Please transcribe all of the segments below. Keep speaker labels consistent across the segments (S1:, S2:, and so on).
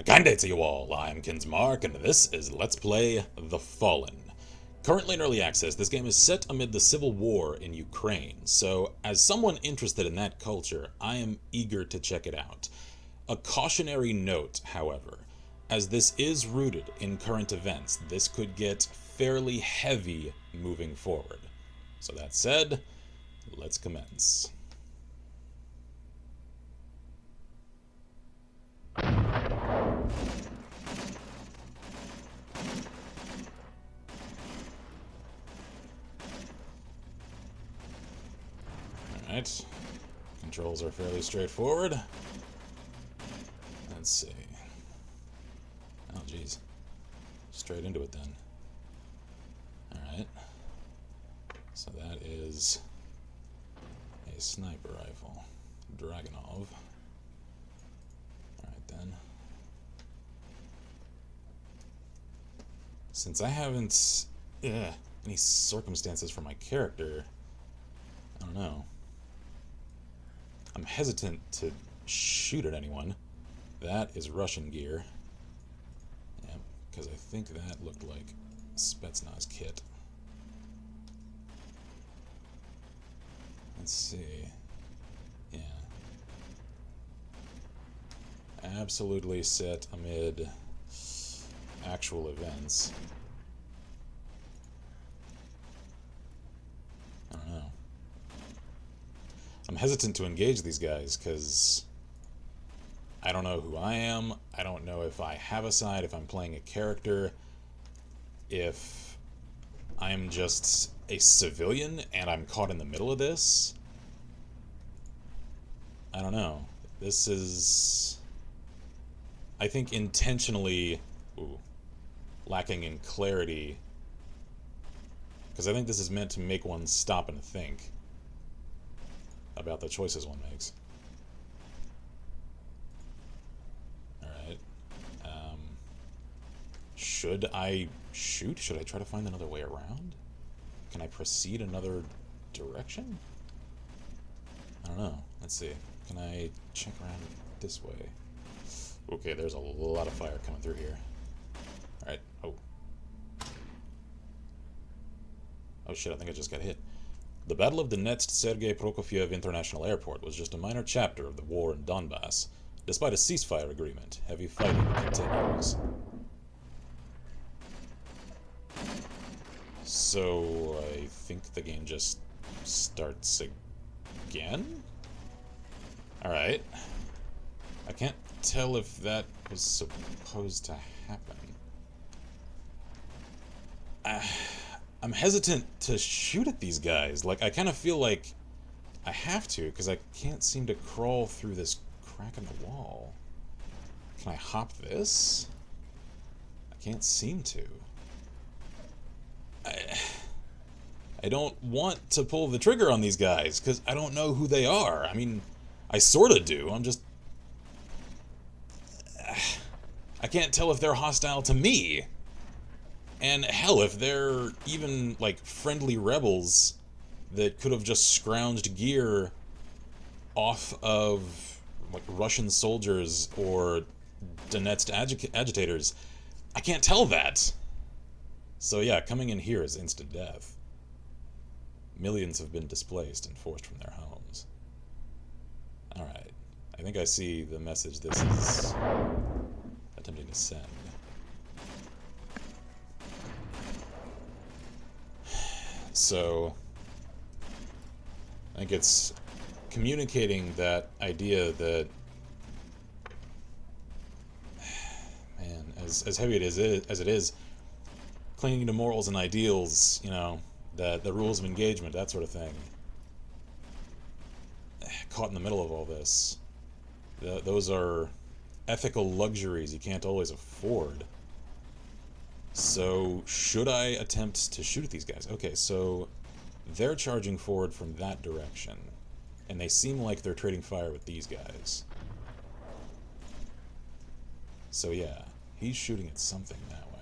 S1: Kind day to you all, I'm Kinsmark, and this is Let's Play The Fallen. Currently in early access, this game is set amid the civil war in Ukraine, so as someone interested in that culture, I am eager to check it out. A cautionary note, however, as this is rooted in current events, this could get fairly heavy moving forward. So that said, let's commence. Alright, controls are fairly straightforward. Let's see. Oh, jeez. Straight into it then. Alright. So that is a sniper rifle. Dragunov. Alright then. Since I haven't any circumstances for my character, I don't know. I'm hesitant to shoot at anyone. That is Russian gear. Yeah, because I think that looked like Spetsnaz kit. Let's see. Yeah. Absolutely set amid actual events. I don't know. I'm hesitant to engage these guys because I don't know who I am. I don't know if I have a side, if I'm playing a character, if I'm just a civilian and I'm caught in the middle of this. I don't know. This is, I think, intentionally lacking in clarity, because I think this is meant to make one stop and think about the choices one makes. Alright. Should I shoot? Should I try to find another way around? Can I proceed another direction? I don't know. Let's see. Can I check around this way? Okay, there's a lot of fire coming through here. Alright. Oh. Oh shit, I think I just got hit. The Battle of Donetsk Sergei Prokofiev International Airport was just a minor chapter of the war in Donbass. Despite a ceasefire agreement, heavy fighting continues. So, I think the game just starts again? Alright. I can't tell if that was supposed to happen. I'm hesitant to shoot at these guys. Like, I kind of feel like I have to, because I can't seem to crawl through this crack in the wall. Can I hop this? I can't seem to. I don't want to pull the trigger on these guys, because I don't know who they are. I mean, I sort of do. I'm just... I can't tell if they're hostile to me. And hell, if they're even, like, friendly rebels that could have just scrounged gear off of, like, Russian soldiers or Donetsk agitators, I can't tell that. So yeah, coming in here is instant death. Millions have been displaced and forced from their homes. Alright, I think I see the message this is attempting to send. So, I think it's communicating that idea that, man, as heavy as it is, clinging to morals and ideals, you know, the rules of engagement, that sort of thing, caught in the middle of all this. Those are ethical luxuries you can't always afford. So, should I attempt to shoot at these guys? Okay, so they're charging forward from that direction, and they seem like they're trading fire with these guys. So yeah, he's shooting at something that way.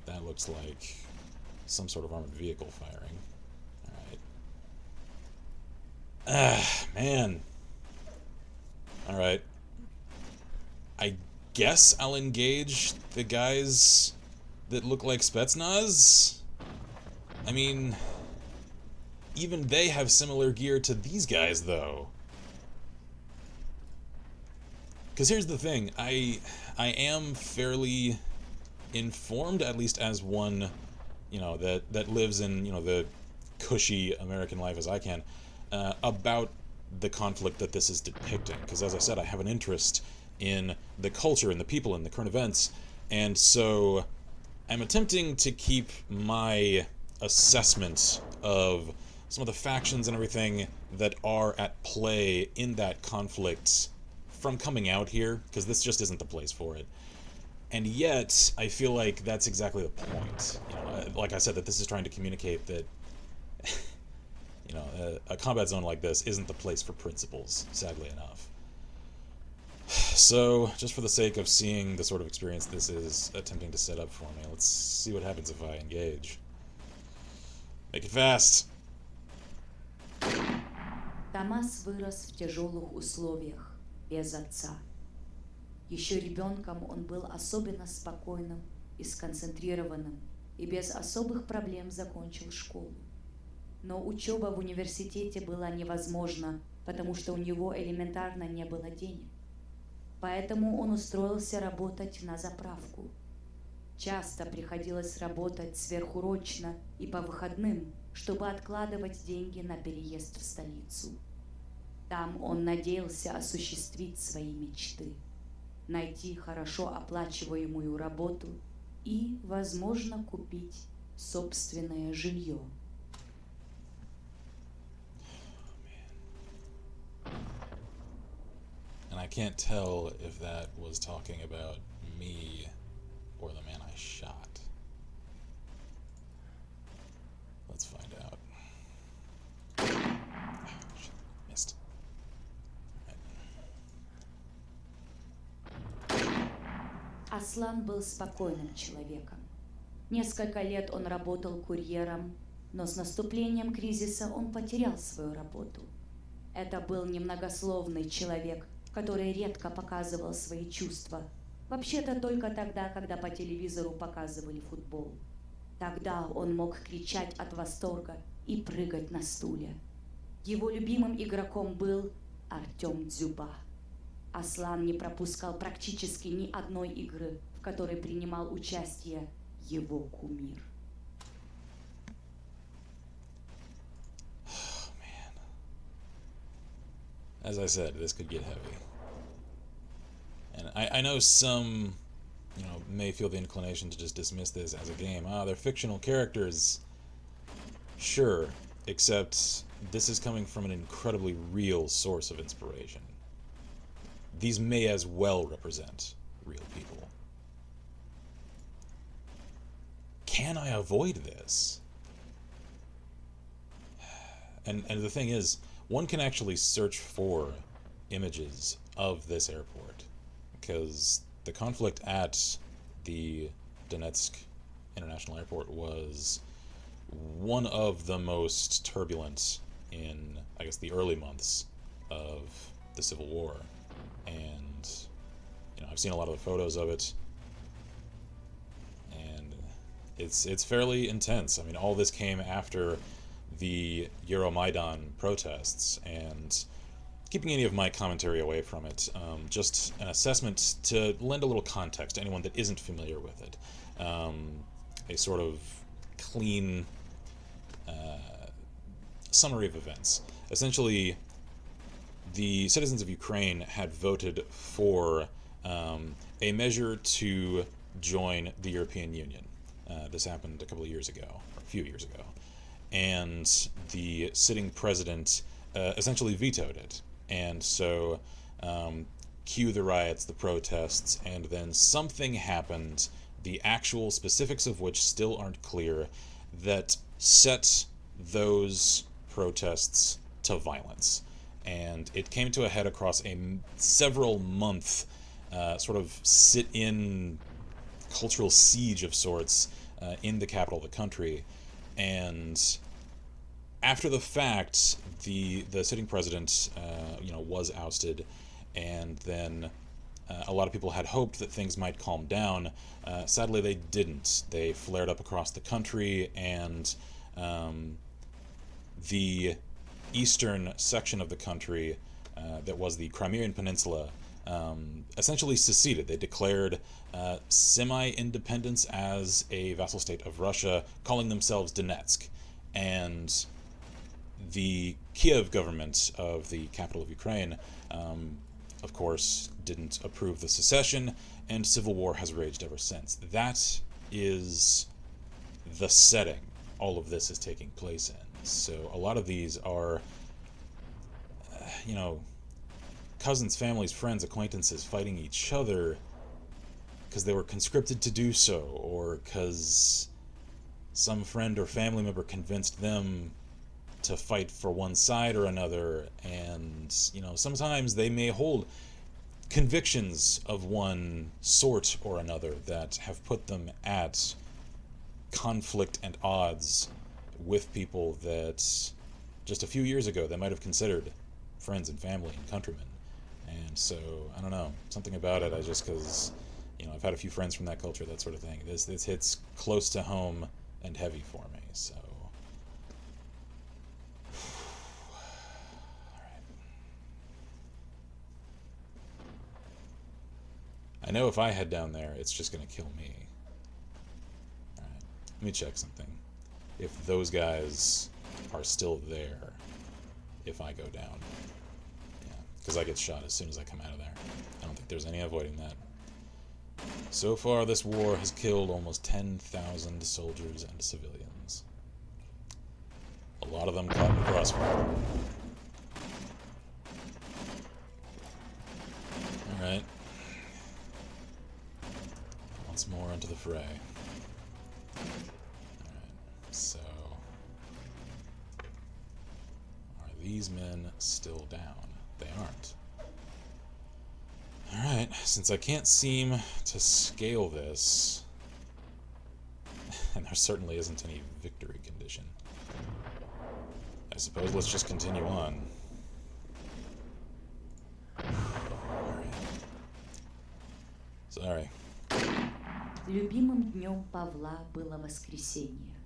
S1: That looks like some sort of armored vehicle firing. Alright. Ah, man. Alright. I guess I'll engage the guys that look like Spetsnaz. I mean, even they have similar gear to these guys, though. Because here's the thing, I am fairly informed, at least as one, that lives in, the cushy American life as I can, about the conflict that this is depicting. Because as I said, I have an interest in the culture and the people and the current events, and so I'm attempting to keep my assessment of some of the factions and everything that are at play in that conflict from coming out here, because this just isn't the place for it. And yet, I feel like that's exactly the point. Like I said, that this is trying to communicate that, a combat zone like this isn't the place for principles, sadly enough. So, just for the sake of seeing the sort of experience this is attempting to set up for me, let's see what happens if I engage. Make it fast!
S2: Томас вырос в тяжелых условиях, без отца. Еще ребенком он был особенно спокойным и сконцентрированным, и без особых проблем закончил школу. Но учеба в университете была невозможна, потому что у него элементарно не было денег. Поэтому он устроился работать на заправку. Часто приходилось работать сверхурочно и по выходным, чтобы откладывать деньги на переезд в столицу. Там он надеялся осуществить свои мечты, найти хорошо оплачиваемую работу и, возможно, купить собственное жилье.
S1: And I can't tell if that was talking about me or the man I shot. Let's find out. Oh, shit. Missed.
S2: Аслан был спокойным человеком. Несколько лет он работал курьером, но с наступлением кризиса он потерял свою работу. Это был немногословный человек, который редко показывал свои чувства. Вообще-то только тогда, когда по телевизору показывали футбол. Тогда он мог кричать от восторга и прыгать на стуле. Его любимым игроком был Артем Дзюба. Аслан не пропускал практически ни одной игры, в которой принимал участие его кумир.
S1: As I said, this could get heavy. And I know some, may feel the inclination to just dismiss this as a game. They're fictional characters. Sure, except this is coming from an incredibly real source of inspiration. These may as well represent real people. Can I avoid this? And the thing is, one can actually search for images of this airport, because the conflict at the Donetsk International Airport was one of the most turbulent in, I guess, the early months of the Civil War. And, I've seen a lot of the photos of it, and it's fairly intense. I mean, all this came after the Euromaidan protests, and keeping any of my commentary away from it, just an assessment to lend a little context to anyone that isn't familiar with it. A sort of clean summary of events. Essentially, the citizens of Ukraine had voted for a measure to join the European Union. This happened a couple of years ago, or a few years ago. And the sitting president essentially vetoed it. And so, cue the riots, the protests, and then something happened, the actual specifics of which still aren't clear, that set those protests to violence. And it came to a head across a several-month sort of sit-in cultural siege of sorts in the capital of the country. And after the fact, the sitting president, was ousted, and then A lot of people had hoped that things might calm down. Sadly, they didn't. They flared up across the country, and the eastern section of the country that was the Crimean Peninsula essentially seceded. They declared semi-independence as a vassal state of Russia, calling themselves Donetsk. And the Kiev government of the capital of Ukraine, of course, didn't approve the secession, and civil war has raged ever since. That is the setting all of this is taking place in. So a lot of these are, cousins, families, friends, acquaintances fighting each other because they were conscripted to do so, or because some friend or family member convinced them to fight for one side or another. And sometimes they may hold convictions of one sort or another that have put them at conflict and odds with people that just a few years ago they might have considered friends and family and countrymen. And so, I don't know, something about it, because I've had a few friends from that culture, that sort of thing. This hits close to home and heavy for me, so. Alright. I know if I head down there, it's just gonna kill me. Alright, let me check something. If those guys are still there, if I go down. Yeah, because I get shot as soon as I come out of there. I don't think there's any avoiding that. So far, this war has killed almost 10,000 soldiers and civilians. A lot of them caught in the crossfire. Alright. Once more into the fray. Alright, so... are these men still down? They aren't. Alright, since I can't seem to scale this, and there certainly isn't any victory condition, I suppose let's just continue on. Alright. Sorry.
S2: Любимым днем Павла было воскресенье.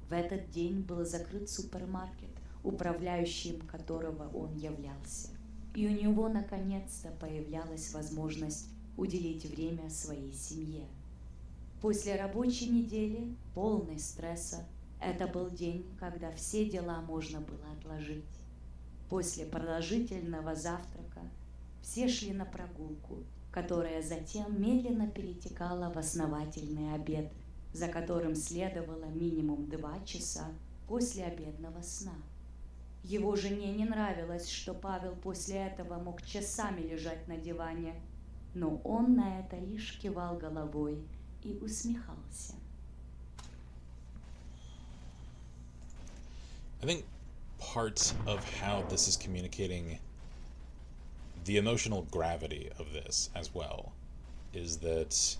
S2: В этот день был закрыт супермаркет, управляющим которого он являлся. И у него наконец-то появлялась возможность уделить время своей семье. После рабочей недели, полной стресса, это был день, когда все дела можно было отложить. После продолжительного завтрака все шли на прогулку, которая затем медленно перетекала в основательный обед, за которым следовало минимум 2 часа после обедного сна. Его жене не нравилось, что Павел после этого мог часами лежать на диване, но он на это лишь кивал головой и усмехался.
S1: I think part of how this is communicating the emotional gravity of this as well is that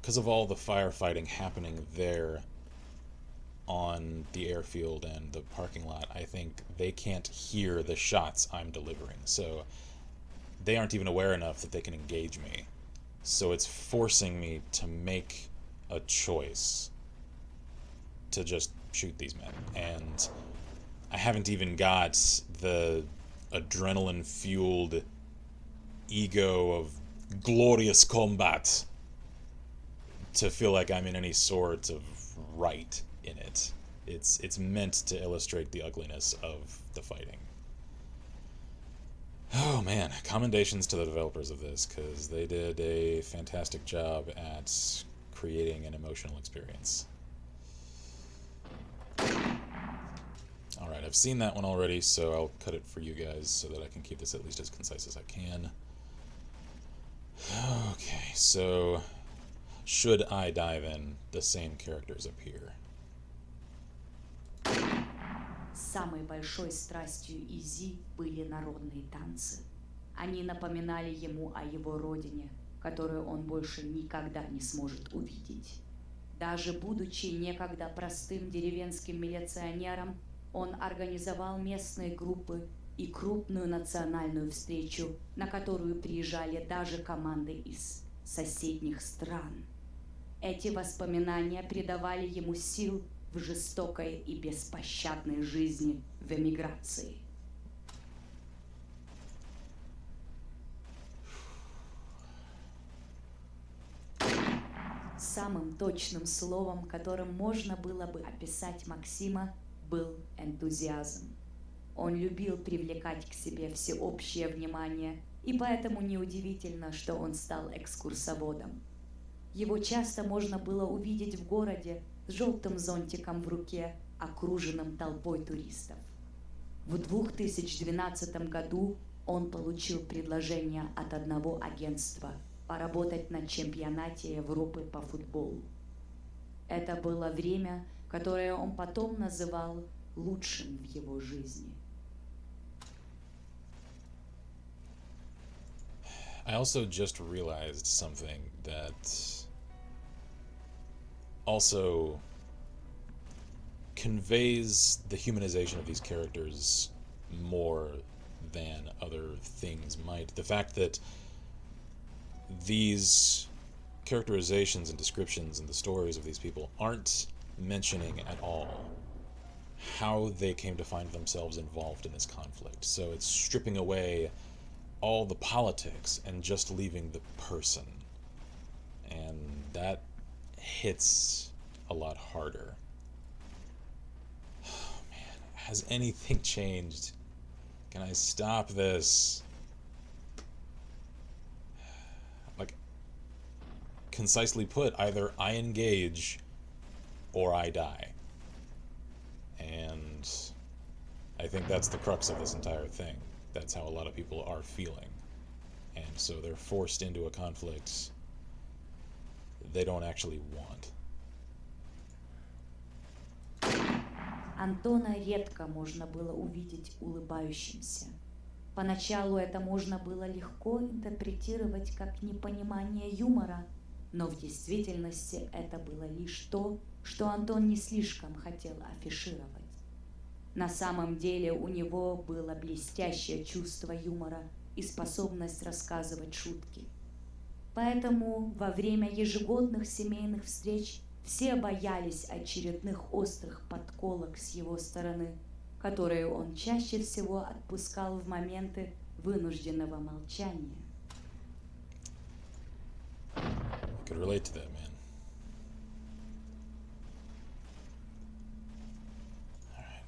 S1: because of all the firefighting happening there on the airfield and the parking lot, I think they can't hear the shots I'm delivering. So they aren't even aware enough that they can engage me. So it's forcing me to make a choice to just shoot these men. And I haven't even got the adrenaline-fueled ego of glorious combat to feel like I'm in any sort of right in it. It's meant to illustrate the ugliness of the fighting. Oh man, commendations to the developers of this, because they did a fantastic job at creating an emotional experience. Alright, I've seen that one already, so I'll cut it for you guys so that I can keep this at least as concise as I can. Okay, so should I dive in, the same characters appear.
S2: Самой большой страстью Изи были народные танцы. Они напоминали ему о его родине, которую он больше никогда не сможет увидеть. Даже будучи некогда простым деревенским милиционером, он организовал местные группы и крупную национальную встречу, на которую приезжали даже команды из соседних стран. Эти воспоминания придавали ему сил в жестокой и беспощадной жизни в эмиграции. Самым точным словом, которым можно было бы описать Максима, был энтузиазм. Он любил привлекать к себе всеобщее внимание, и поэтому неудивительно, что он стал экскурсоводом. Его часто можно было увидеть в городе с желтым зонтиком в руке, окруженным толпой туристов. В 2012 году он получил предложение от одного агентства поработать на чемпионате Европы по футболу. Это было время, которое он потом называл лучшим в его жизни.
S1: I also just realized something that also conveys the humanization of these characters more than other things might. The fact that these characterizations and descriptions and the stories of these people aren't mentioning at all how they came to find themselves involved in this conflict. So it's stripping away all the politics and just leaving the person. And that hits a lot harder. Oh, man, has anything changed? Can I stop this? Like, concisely put, either I engage or I die. And I think that's the crux of this entire thing. That's how a lot of people are feeling. And so they're forced into a conflict they don't actually want.
S2: Антона редко можно было увидеть улыбающимся. Поначалу это можно было легко интерпретировать как непонимание юмора, но в действительности это было лишь то, что Антон не слишком хотел афишировать. На самом деле у него было блестящее чувство юмора и способность рассказывать шутки. Поэтому во время ежегодных семейных встреч все боялись очередных острых подколок с его стороны, которые он чаще всего отпускал в моменты вынужденного молчания.
S1: I could relate to that, man. Alright.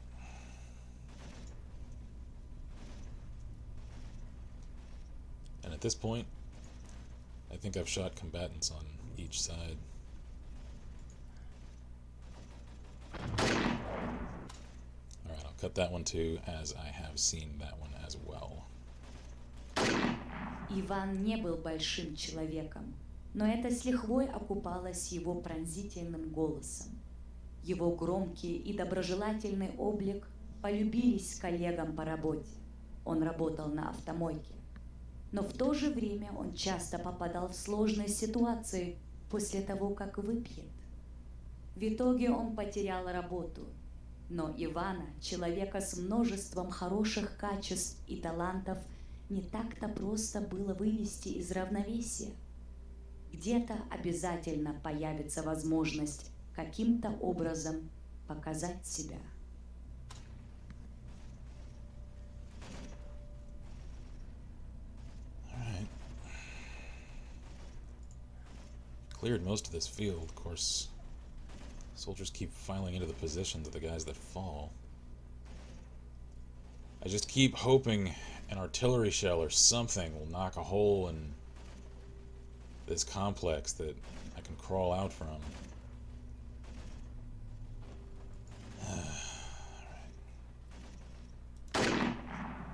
S1: And at this point, I think I've shot combatants on each side. Alright, I'll cut that one too, as I have seen that one as well.
S2: Иван не был большим человеком, но это с лихвой окупалось его пронзительным голосом. Его громкий и доброжелательный облик полюбились коллегам по работе. Он работал на автомойке. Но в то же время он часто попадал в сложные ситуации после того, как выпьет. В итоге он потерял работу. Но Ивана, человека с множеством хороших качеств и талантов, не так-то просто было вывести из равновесия. Где-то обязательно появится возможность каким-то образом показать себя.
S1: Alright. Cleared most of this field, of course. Soldiers keep filing into the positions of the guys that fall. I just keep hoping an artillery shell or something will knock a hole in this complex that I can crawl out from.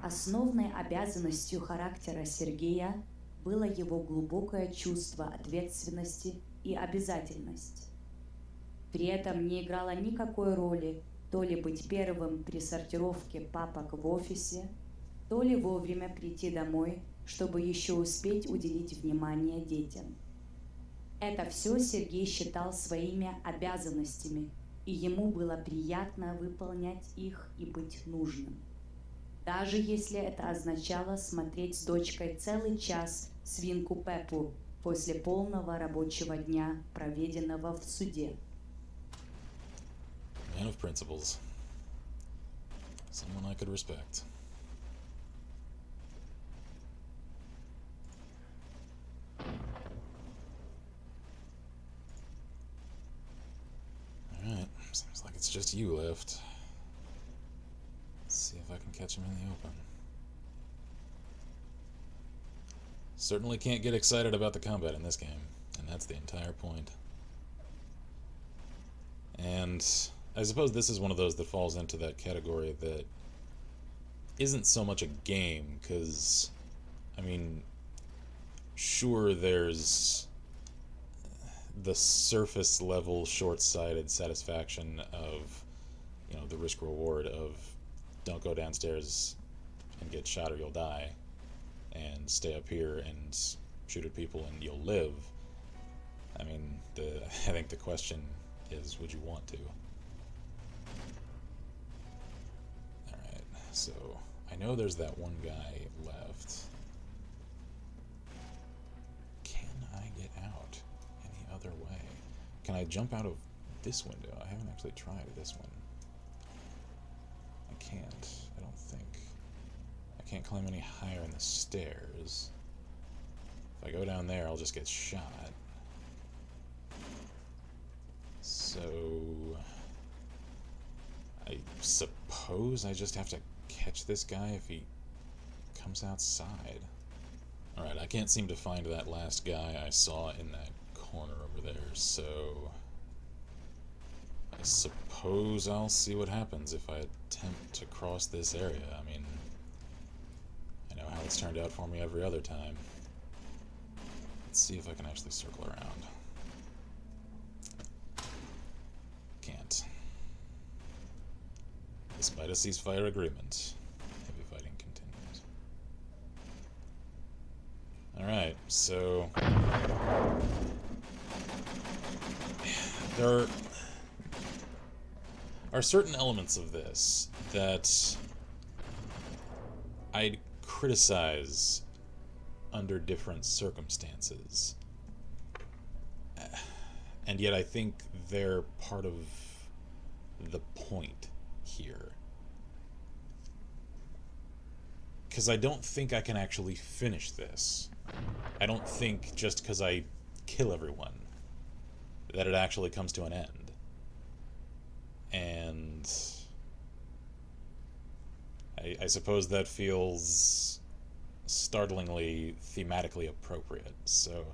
S2: Основной обязанностью характера Сергея было его глубокое чувство ответственности и обязательность. При этом не играло никакой роли то ли быть первым при сортировке папок в офисе, то ли вовремя прийти домой, чтобы еще успеть уделить внимание детям. Это все Сергей считал своими обязанностями, и ему было приятно выполнять их и быть нужным. даже если это означало смотреть с дочкой целый час свинку Пеппу после полного рабочего дня, проведенного в суде.
S1: Man of principles. Someone I could respect. Alright, seems like it's just you left. Let's see if I can catch him in the open. Certainly can't get excited about the combat in this game, and that's the entire point. And I suppose this is one of those that falls into that category that isn't so much a game, because, I mean, sure, there's the surface level short-sighted satisfaction of, you know, the risk-reward of don't go downstairs and get shot or you'll die, and stay up here and shoot at people and you'll live. I mean, I think the question is, would you want to? Alright, so I know there's that one guy left. Can I get out any other way? Can I jump out of this window? I haven't actually tried this one. I can't, I don't think. I can't climb any higher in the stairs. If I go down there, I'll just get shot. So I suppose I just have to catch this guy if he comes outside. Alright, I can't seem to find that last guy I saw in that corner over there, so I suppose I'll see what happens if I attempt to cross this area. I mean, I know how it's turned out for me every other time. Let's see if I can actually circle around. Can't. Despite a ceasefire agreement, heavy fighting continues. Alright, so there are certain elements of this that I'd criticize under different circumstances. And yet I think they're part of the point here. Because I don't think I can actually finish this. I don't think just because I kill everyone that it actually comes to an end. And I suppose that feels startlingly thematically appropriate. So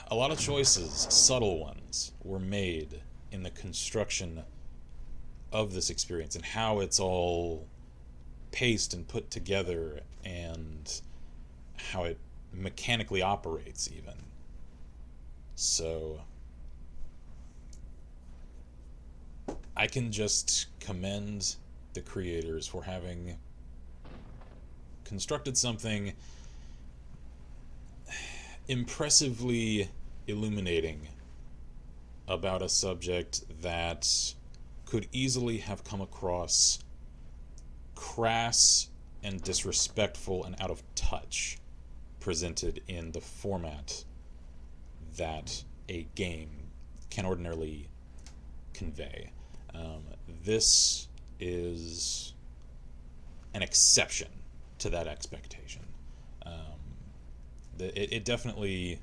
S1: a lot of choices, subtle ones, were made in the construction of this experience and how it's all paced and put together and how it mechanically operates even. So I can just commend the creators for having constructed something impressively illuminating about a subject that could easily have come across crass and disrespectful and out of touch presented in the format that a game can ordinarily convey. This is an exception to that expectation. It definitely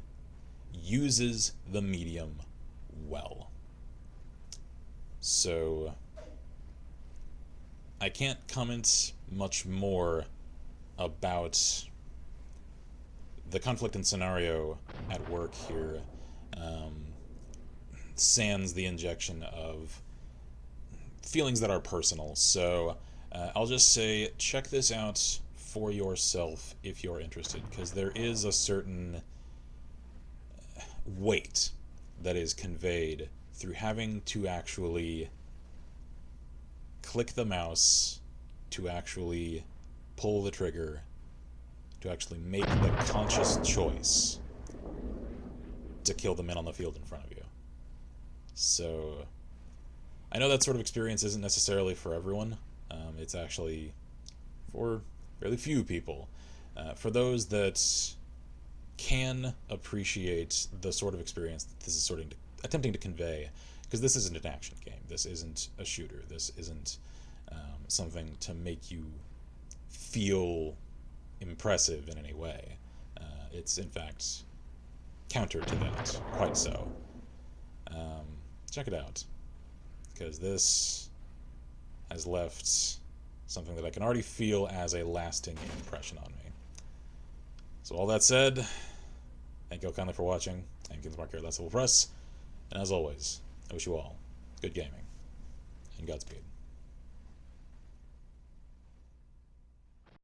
S1: uses the medium well. So I can't comment much more about the conflict and scenario at work here, sans the injection of feelings that are personal. So I'll just say check this out for yourself if you're interested, because there is a certain weight that is conveyed through having to actually click the mouse, to actually pull the trigger, to actually make the conscious choice to kill the men on the field in front of you. So I know that sort of experience isn't necessarily for everyone, It's actually for fairly few people. For those that can appreciate the sort of experience that this is attempting to convey, because this isn't an action game, this isn't a shooter, this isn't something to make you feel impressive in any way. It's in fact counter to that, quite so. Check it out, because this has left something that I can already feel as a lasting impression on me. So all that said, thank you all kindly for watching. Thank you to Mark here at Last Level Press, and as always, I wish you all good gaming and Godspeed.